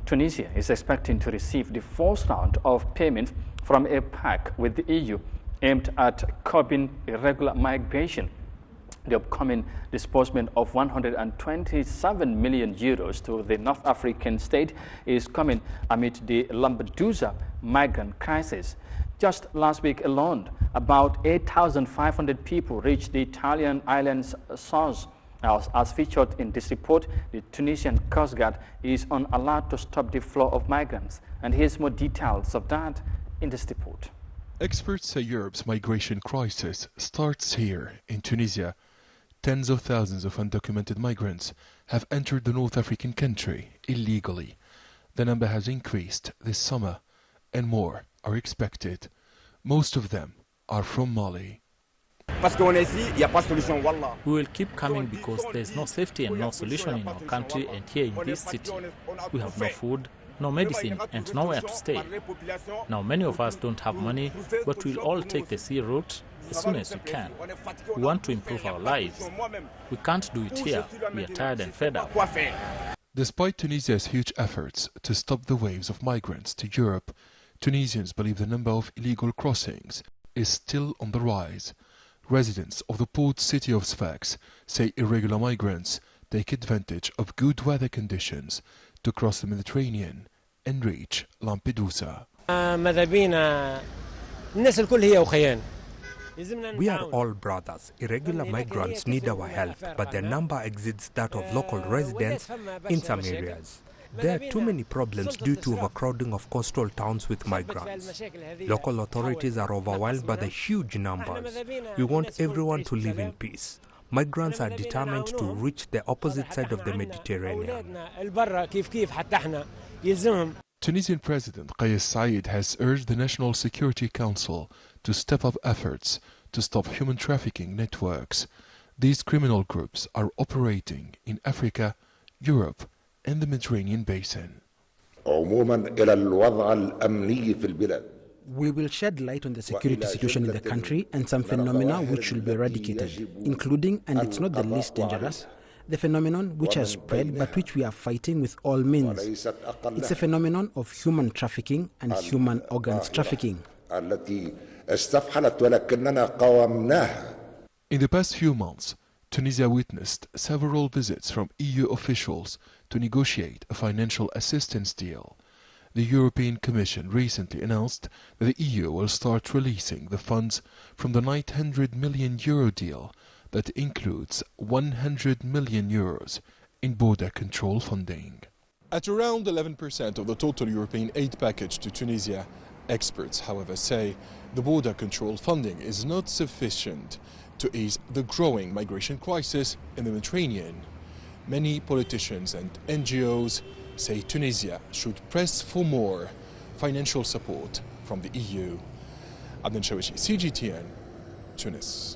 Tunisia is expecting to receive the first round of payments from a pact with the EU aimed at curbing irregular migration. The upcoming disbursement of 127 million euros to the North African state is coming amid the Lampedusa migrant crisis. Just last week alone, about 8,500 people reached the Italian island's shores. As featured in this report, the Tunisian Coast Guard is on alert to stop the flow of migrants. And here's more details of that in this report. Experts say Europe's migration crisis starts here in Tunisia. Tens of thousands of undocumented migrants have entered the North African country illegally. The number has increased this summer, and more are expected. Most of them are from Mali. We will keep coming because there is no safety and no solution in our country, and here in this city we have no food, no medicine and nowhere to stay. Now many of us don't have money, but we'll all take the sea route as soon as we can. We want to improve our lives. We can't do it here. We are tired and fed up. Despite Tunisia's huge efforts to stop the waves of migrants to Europe, Tunisians believe the number of illegal crossings is still on the rise. Residents of the port city of Sfax say irregular migrants take advantage of good weather conditions to cross the Mediterranean and reach Lampedusa. We are all brothers. Irregular migrants need our help, but their number exceeds that of local residents in some areas. There are too many problems due to overcrowding of coastal towns with migrants. Local authorities are overwhelmed by the huge numbers. We want everyone to live in peace. Migrants are determined to reach the opposite side of the Mediterranean. Tunisian President Kais Saied has urged the National Security Council to step up efforts to stop human trafficking networks. These criminal groups are operating in Africa, Europe, and the Mediterranean basin. We will shed light on the security situation in the country and some phenomena which should be eradicated, including, and it's not the least dangerous, the phenomenon which has spread but which we are fighting with all means. It's a phenomenon of human trafficking and human organs trafficking. In the past few months, Tunisia witnessed several visits from EU officials to negotiate a financial assistance deal. The European Commission recently announced that the EU will start releasing the funds from the €900 million deal that includes €100 million in border control funding. At around 11% of the total European aid package to Tunisia, experts, however, say the border control funding is not sufficient to ease the growing migration crisis in the Mediterranean. Many politicians and NGOs say Tunisia should press for more financial support from the EU. Abdel Shawishi, CGTN, Tunis.